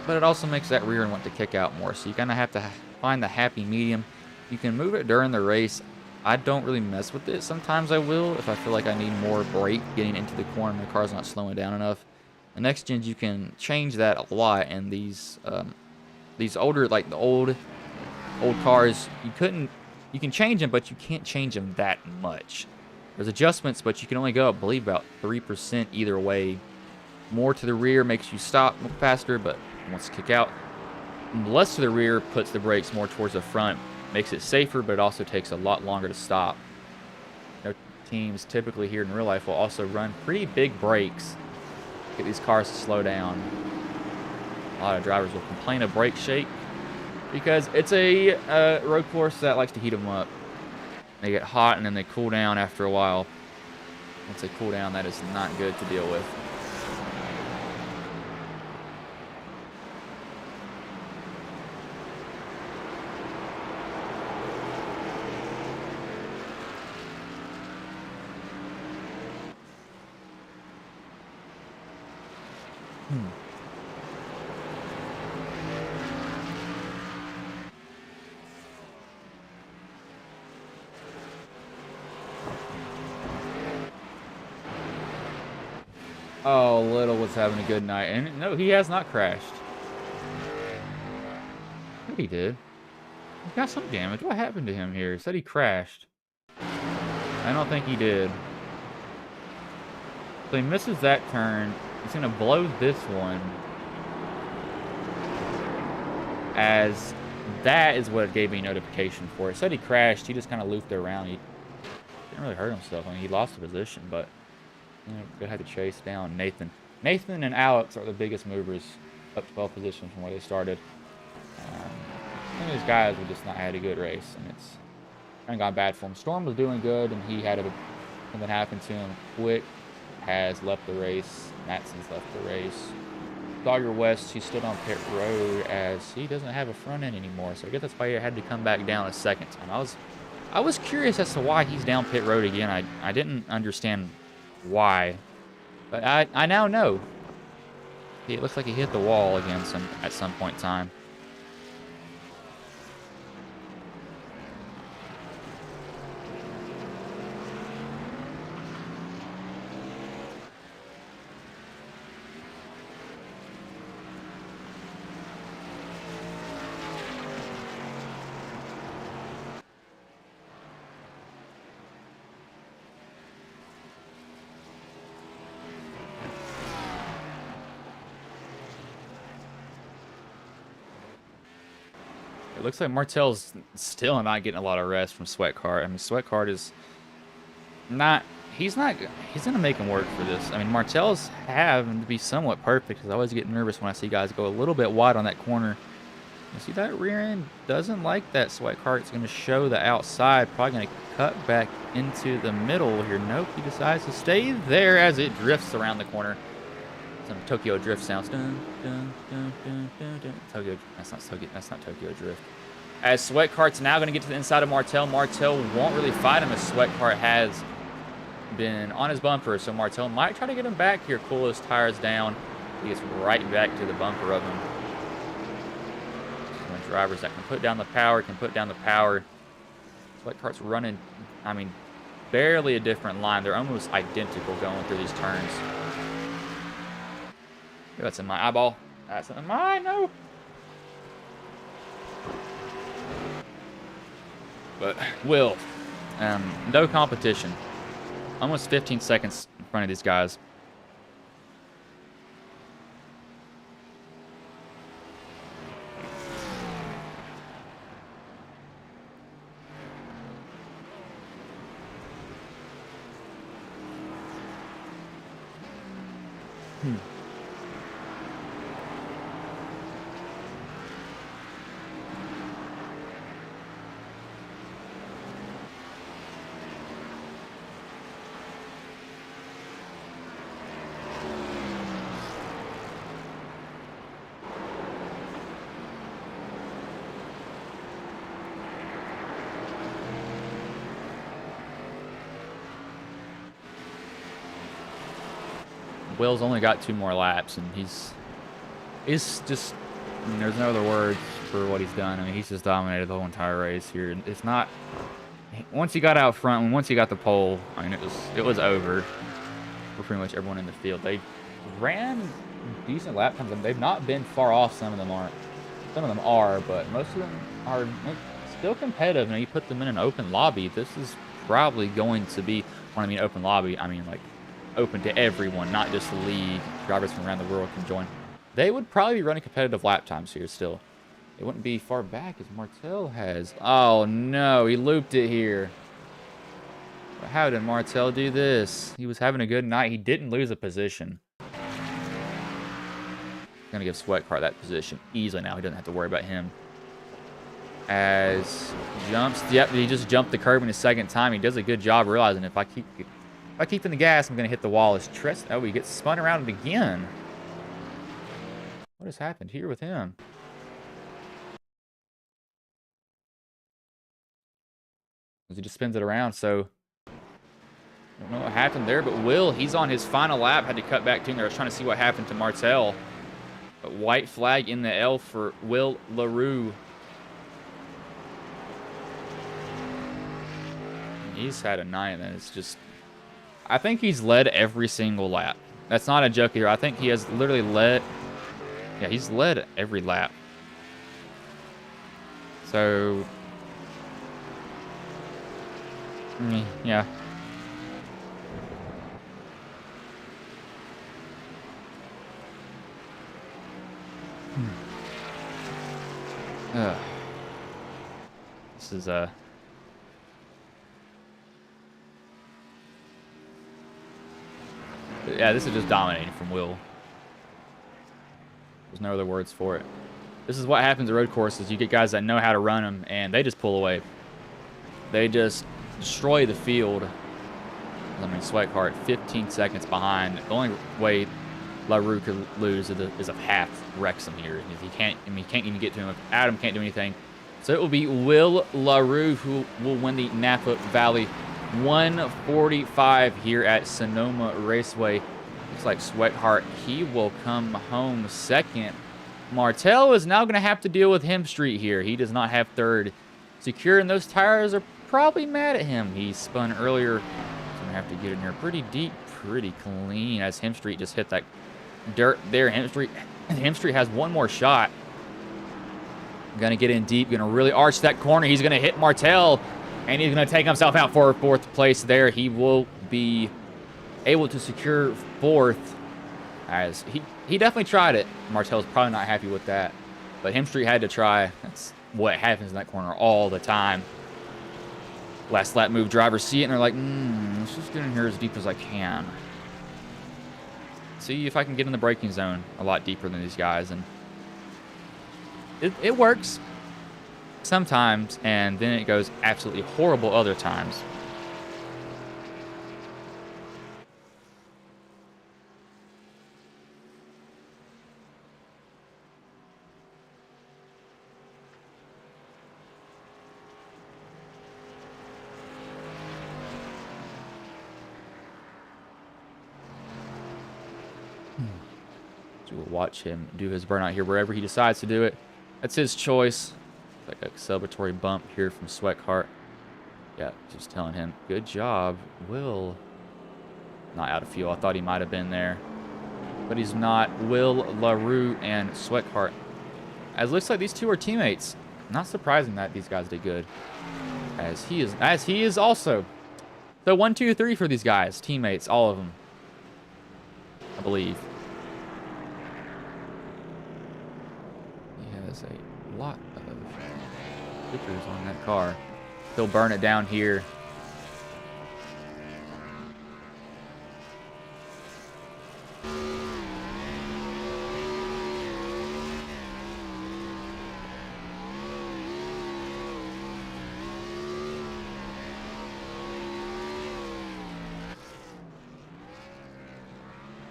but it also makes that rear want to kick out more. So you kind of have to find the happy medium. You can move it during the race. I don't really mess with it. Sometimes I will if I feel like I need more brake getting into the corner and the car's not slowing down enough. The next gens you can change that a lot, and these older, like the old cars, you can change them, but you can't change them that much. There's adjustments, but you can only go, I believe, about 3% either way. More to the rear makes you stop faster, but wants to kick out. Less to the rear puts the brakes more towards the front, makes it safer, but it also takes a lot longer to stop. You know, teams typically here in real life will also run pretty big brakes. Get these cars to slow down. A lot of drivers will complain of brake shake because it's a road course that likes to heat them up. They get hot and then they cool down after a while. Once they cool down, that is not good to deal with. Oh, Little was having a good night. And no, he has not crashed. I think he did. He got some damage. What happened to him here? He said he crashed. I don't think he did. So he misses that turn. He's going to blow this one. As that is what gave me a notification for. It said he crashed. He just kind of looped around. He didn't really hurt himself. I mean, he lost the position, but gonna have to chase down Nathan. Nathan and Alex are the biggest movers up 12 positions from where they started. And these guys have just not had a good race, and it's kind of gone bad for him. Storm was doing good, and he had something happen to him quick. Has left the race. Matson's left the race. Dogger West, he stood on pit road as he doesn't have a front end anymore, so I guess that's why he had to come back down a second time. I was curious as to why he's down pit road again. I didn't understand why, but I now know. It looks like he hit the wall again at some point in time. It looks like Martell's still not getting a lot of rest from Sweatcart. I mean, Sweatcart is not... He's going to make him work for this. I mean, Martell's having to be somewhat perfect because I always get nervous when I see guys go a little bit wide on that corner. You see that rear end doesn't like that. Sweatcart's going to show the outside. Probably going to cut back into the middle here. Nope, he decides to stay there as it drifts around the corner. Some Tokyo Drift sounds. Dun, dun, dun, dun, dun, dun. Tokyo. That's not Tokyo Drift. As Sweatcart's now going to get to the inside of Martell. Martell won't really fight him as Sweatcart has been on his bumper. So Martell might try to get him back here. Cool his tires down. He gets right back to the bumper of him. The drivers that can put down the power can put down the power. Sweatcart's running, I mean, barely a different line. They're almost identical going through these turns. That's in my eyeball. That's in my no. But Will, no competition. Almost 15 seconds in front of these guys. Will's only got 2 more laps, and he's just, I mean, there's no other words for what he's done. I mean, he's just dominated the whole entire race here. It's not, once he got out front, and once he got the pole, I mean, it was over for pretty much everyone in the field. They ran decent lap times, and they've not been far off. Some of them aren't. Some of them are, but most of them are still competitive. Now, you put them in an open lobby, this is probably going to be, when I mean open lobby, I mean like open to everyone, not just the league. Drivers from around the world can join. They would probably be running competitive lap times here still. It wouldn't be far back as Martell has. Oh no, he looped it here. How did Martell do this? He was having a good night. He didn't lose a position. Gonna give Sweatcart that position easily now. He doesn't have to worry about him. As jumps, yep, he just jumped the curb in his second time. He does a good job realizing if I keep in the gas, I'm gonna hit the wall. As Tress, oh, he gets spun around it again. What has happened here with him? He just spins it around, so I don't know what happened there, but Will, he's on his final lap, had to cut back to him there. I was trying to see what happened to Martel. But white flag in the L for Will LaRue. He's had a night, and it's just... I think he's led every single lap. That's not a joke here. I think he has literally led... Yeah, he's led every lap. So... yeah. This is yeah, this is just dominating from Will. There's no other words for it. This is what happens at road courses. You get guys that know how to run them, and they just pull away. They just destroy the field. I mean, Sweathart 15 seconds behind. The only way LaRue could lose is if Half wrecks him here. If he can't, I mean, he can't even get to him. If Adam can't do anything. So it will be Will LaRue who will win the Napa Valley 145 here at Sonoma Raceway. Looks like Sweathart, he will come home second. Martel is now going to have to deal with Hemp Street here. He does not have third. Secure, and those tires are probably mad at him. He spun earlier. He's going to have to get in here pretty deep, pretty clean as Hemp Street just hit that dirt there. Hemp Street has one more shot. Going to get in deep, going to really arch that corner. He's going to hit Martel, and he's going to take himself out for fourth place there. He will be able to secure fourth, as he definitely tried it. Martel's probably not happy with that, but Hemp Street had to try. That's what happens in that corner all the time. Last lap move, drivers see it and they're like, let's just get in here as deep as I can. See if I can get in the braking zone a lot deeper than these guys, and it works sometimes, and then it goes absolutely horrible other times. So we'll watch him do his burnout here wherever he decides to do it. That's his choice. Like a celebratory bump here from Sweathart. Yeah, just telling him, good job, Will. Not out of fuel. I thought he might have been there, but he's not. Will LaRue and Sweathart. As looks like these two are teammates. Not surprising that these guys did good, as he is also. So 1, 2, 3 for these guys, teammates, all of them, I believe. He has a lot of stickers on that car. He'll burn it down here.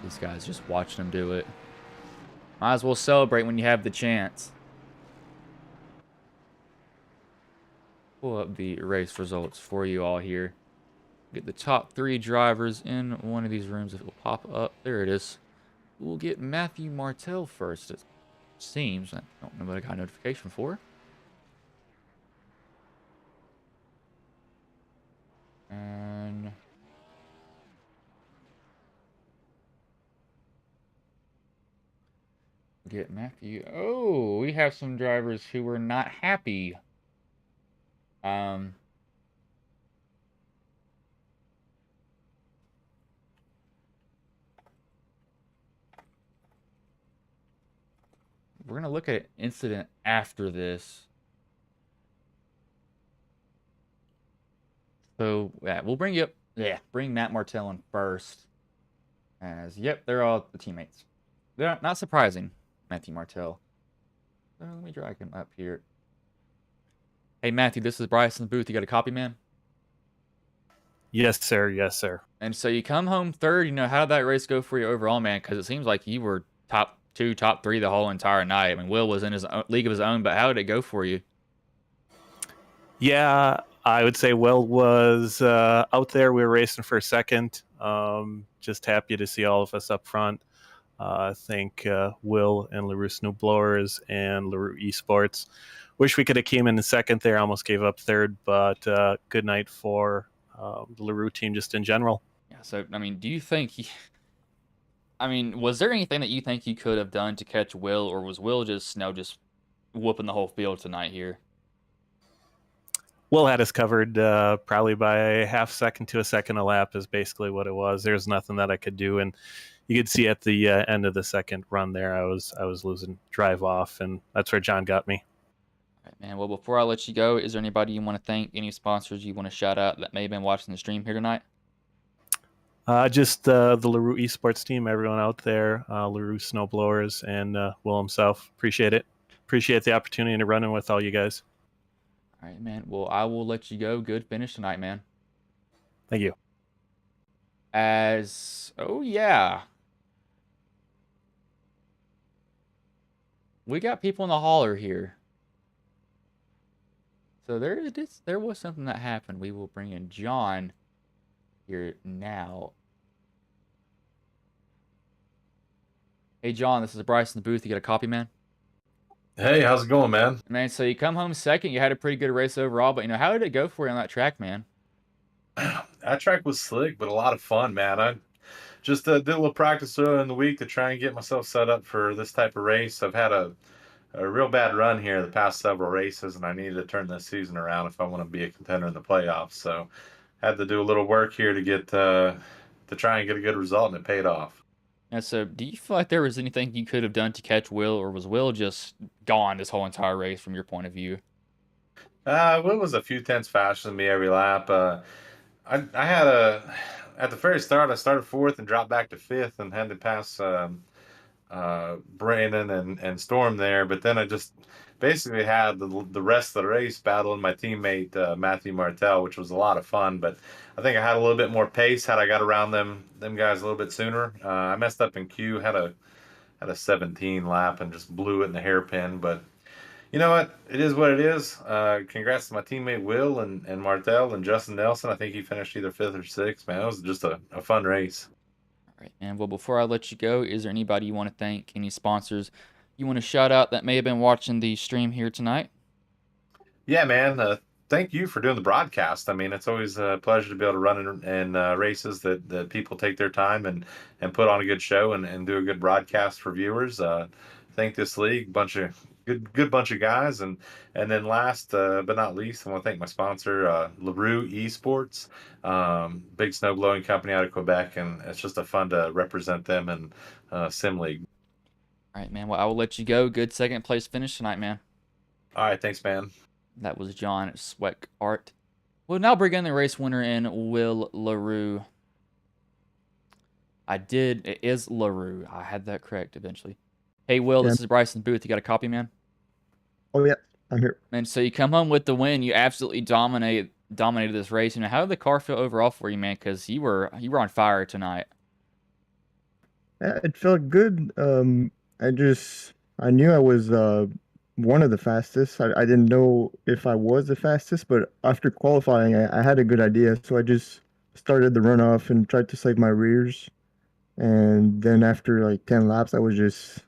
These guys just watching them do it. Might as well celebrate when you have the chance. Pull up the race results for you all here. Get the top 3 drivers in one of these rooms if it will pop up. There it is. We'll get Matthew Martel first, it seems. I don't know what I got a notification for. And get Matthew. Oh, we have some drivers who were not happy. We're gonna look at an incident after this. So yeah, we'll bring you up. Yeah, bring Matt Martel in first. As yep, they're all the teammates. They're not surprising. Matthew Martel. Let me drag him up here. Hey, Matthew, this is Bryce in the booth. You got a copy, man? Yes, sir. Yes, sir. And so you come home third. How did that race go for you overall, man? Because it seems like you were top two, top three the whole entire night. I mean, Will was in his league of his own, but how did it go for you? Yeah, I would say Will was out there. We were racing for a second. Just happy to see all of us up front. I think Will and LaRue Snowblowers and LaRue Esports. Wish we could have came in second there. Almost gave up third, but good night for the LaRue team just in general. Yeah. So, I mean, do you think was there anything that you think you could have done to catch Will, or was Will just whooping the whole field tonight here? Will had us covered probably by a half second to a second a lap is basically what it was. There's nothing that I could do, and you could see at the end of the second run there, I was losing drive off, and that's where John got me. All right, man. Well, before I let you go, is there anybody you want to thank? Any sponsors you want to shout out that may have been watching the stream here tonight? Just the LaRue Esports team, everyone out there, LaRue Snowblowers, and Will himself. Appreciate it. Appreciate the opportunity to run in with all you guys. All right, man. Well, I will let you go. Good finish tonight, man. Thank you. Oh yeah, we got people in the holler here. So there was something that happened. We will bring in John here now. Hey, John, this is Bryce in the booth. You got a copy, man? Hey, how's it going, man? Man, so you come home second. You had a pretty good race overall, but how did it go for you on that track, man? That track was slick, but a lot of fun, man. I just did a little practice earlier in the week to try and get myself set up for this type of race. I've had a real bad run here the past several races, and I needed to turn this season around if I want to be a contender in the playoffs. So had to do a little work here to get to try and get a good result, and it paid off. And so do you feel like there was anything you could have done to catch Will, or was Will just gone this whole entire race from your point of view? Will was a few tenths faster than me every lap. I had at the very start, I started fourth and dropped back to fifth and had to pass Brandon and Storm there. But then I just basically had the rest of the race battling my teammate Matthew Martell, which was a lot of fun. But I think I had a little bit more pace had I got around them guys a little bit sooner. I messed up in Q, had a 17 lap and just blew it in the hairpin. But you know what? It is what it is. Congrats to my teammate Will and Martell and Justin Nelson. I think he finished either fifth or sixth. Man, it was just a fun race. All right, and well, before I let you go, is there anybody you want to thank? Any sponsors you want to shout out that may have been watching the stream here tonight? Yeah, man. Thank you for doing the broadcast. I mean, it's always a pleasure to be able to run in races that people take their time and put on a good show and do a good broadcast for viewers. Thank this league, good bunch of guys, and then last but not least, I want to thank my sponsor, LaRue Esports, big snow blowing company out of Quebec, and it's just a fun to represent them in Sim League. All right, man. Well, I will let you go. Good second place finish tonight, man. All right, thanks, man. That was John at Sweck Art. We'll now bring in the race winner in Will LaRue. It is LaRue. I had that correct eventually. Hey, Will, This is Bryson Booth. You got a copy, man? Oh, yeah. I'm here. Man, so you come home with the win. You absolutely dominated this race. How did the car feel overall for you, man? Because you were on fire tonight. Yeah, it felt good. I knew I was one of the fastest. I didn't know if I was the fastest, but after qualifying, I had a good idea. So I just started the runoff and tried to save my rears. And then after like 10 laps, I was just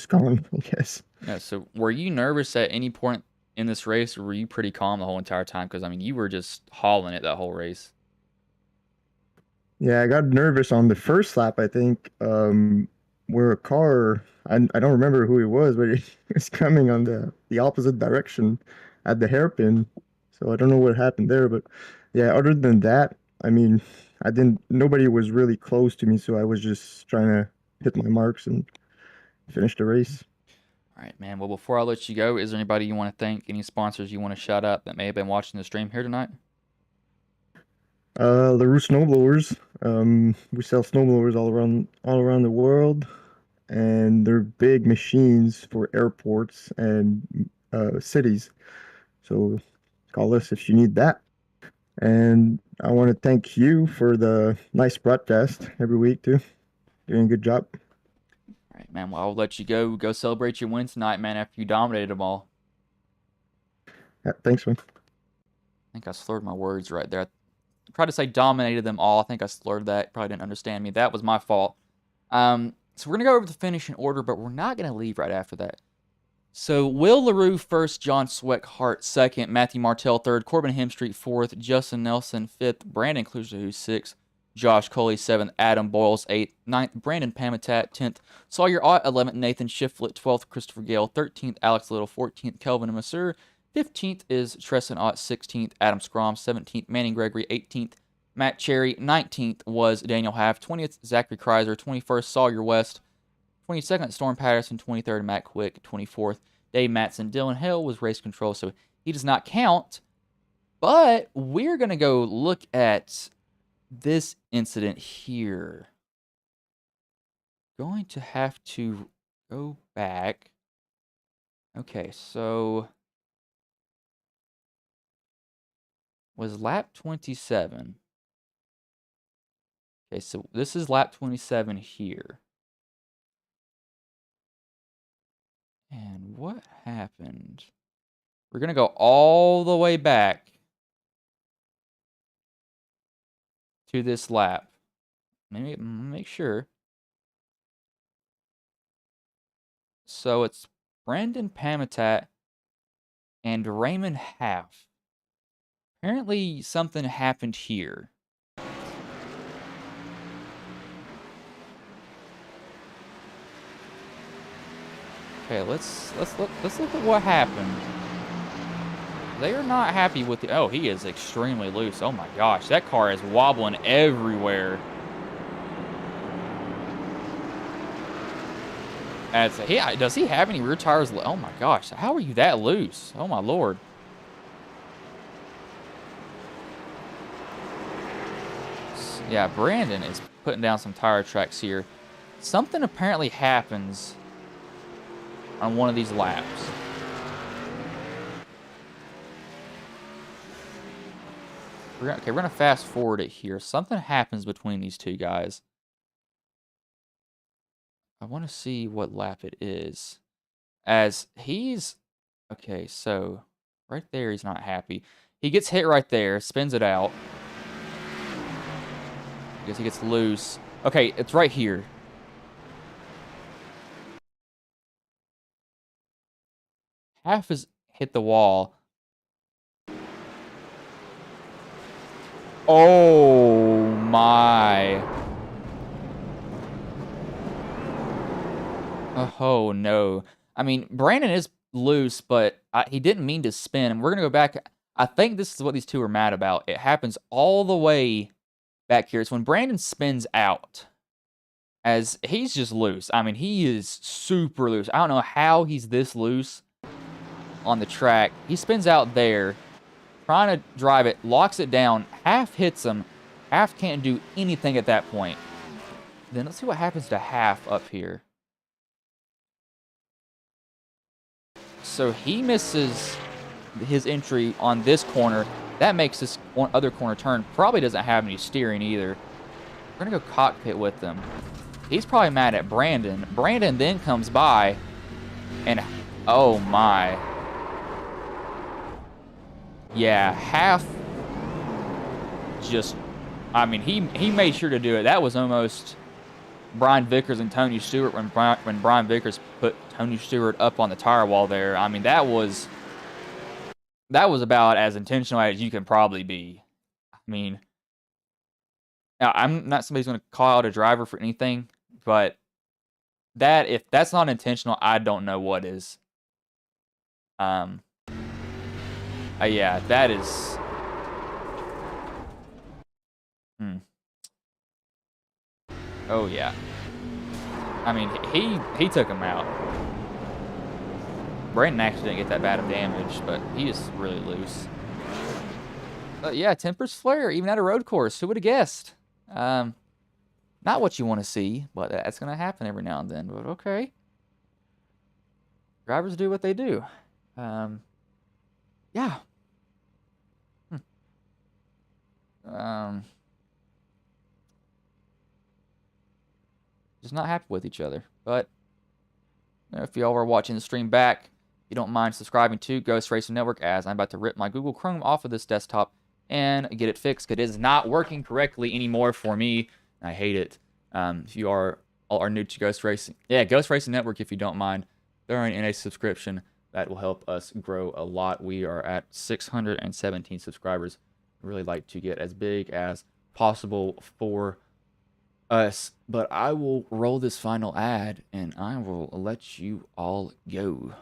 gone, I guess. Yeah, so were you nervous at any point in this race, or were you pretty calm the whole entire time? Because, you were just hauling it that whole race. Yeah, I got nervous on the first lap, I think, where a car, I don't remember who it was, but it was coming on the opposite direction at the hairpin. So I don't know what happened there, but yeah, other than that, nobody was really close to me, so I was just trying to hit my marks and finish the race. All right, man. Well, before I let you go, is there anybody you want to thank? Any sponsors you want to shout out that may have been watching the stream here tonight? LaRue snowblowers. We sell snowblowers all around the world, and they're big machines for airports and cities. So call us if you need that. And I want to thank you for the nice broadcast every week too. Doing a good job. All right, man. Well, I'll let you go. Go celebrate your win tonight, man, after you dominated them all. Yeah, thanks, man. I think I slurred my words right there. I tried to say dominated them all. I think I slurred that. Probably didn't understand me. That was my fault. So we're going to go over the finishing order, but we're not going to leave right after that. So Will LaRue first, John Sweck-Hart second, Matthew Martell third, Corbin Hemstreet fourth, Justin Nelson fifth, Brandon Kluser sixth, Josh Coley seventh, Adam Boyles eighth, ninth, Brandon Pamitat 10th, Sawyer Ott 11th, Nathan Shiflett 12th, Christopher Gale 13th, Alex Little 14th, Kelvin Masseur 15th is Tresson Ott 16th, Adam Scrom 17th, Manning Gregory 18th, Matt Cherry 19th was Daniel Half, 20th Zachary Kreiser, 21st Sawyer West, 22nd, Storm Patterson, 23rd, Matt Quick, 24th, Dave Matson. Dylan Hale was race control, so he does not count. But we're going to go look at this incident here. Going to have to go back. Okay, so was lap 27. Okay, so this is lap 27 here. And what happened? We're going to go all the way back to this lap. Maybe make sure. So it's Brandon Pamitat and Raymond Half. Apparently something happened here. Okay, let's look at what happened. They are not happy with the. Oh, he is extremely loose. Oh my gosh, that car is wobbling everywhere. Does he have any rear tires? Oh my gosh, how are you that loose? Oh my lord. Yeah, Brandon is putting down some tire tracks here. Something apparently happens on one of these laps. We're gonna fast forward it here. Something happens between these two guys. I want to see what lap it is. As he's okay, so right there he's not happy. He gets hit right there, spins it out. I guess he gets loose. Okay, it's right here. Half is hit the wall. Oh my. Oh no. I mean, Brandon is loose, but he didn't mean to spin. And we're going to go back. I think this is what these two are mad about. It happens all the way back here. It's when Brandon spins out. As he's just loose. I mean, he is super loose. I don't know how he's this loose on the track. He spins out there, trying to drive it, locks it down. Half hits him. Half can't do anything at that point. Then let's see what happens to Half up here. So he misses his entry on this corner. That makes this other corner turn. Probably doesn't have any steering either. We're going to go cockpit with them. He's probably mad at Brandon. Brandon then comes by and, oh my. Yeah, Half just, I mean, he made sure to do it. That was almost Brian Vickers and Tony Stewart when Brian Vickers put Tony Stewart up on the tire wall there. I mean, that was about as intentional as you can probably be. I mean, now, I'm not somebody who's going to call out a driver for anything, but if that's not intentional, I don't know what is. Yeah, that is. Oh yeah. I mean, he took him out. Brandon actually didn't get that bad of damage, but he is really loose. But yeah, tempers flare even at a road course. Who would have guessed? Not what you want to see, but that's going to happen every now and then. But okay. Drivers do what they do. Yeah. just not happy with each other. But if y'all were watching the stream back, you don't mind subscribing to Ghost Racing Network, as I'm about to rip my Google Chrome off of this desktop and get it fixed, because it is not working correctly anymore for me. I hate it. If you all are new to Ghost Racing, Ghost Racing Network, if you don't mind throwing in a subscription, that will help us grow a lot. We are at 617 subscribers. I really like to get as big as possible for us. But I will roll this final ad, and I will let you all go.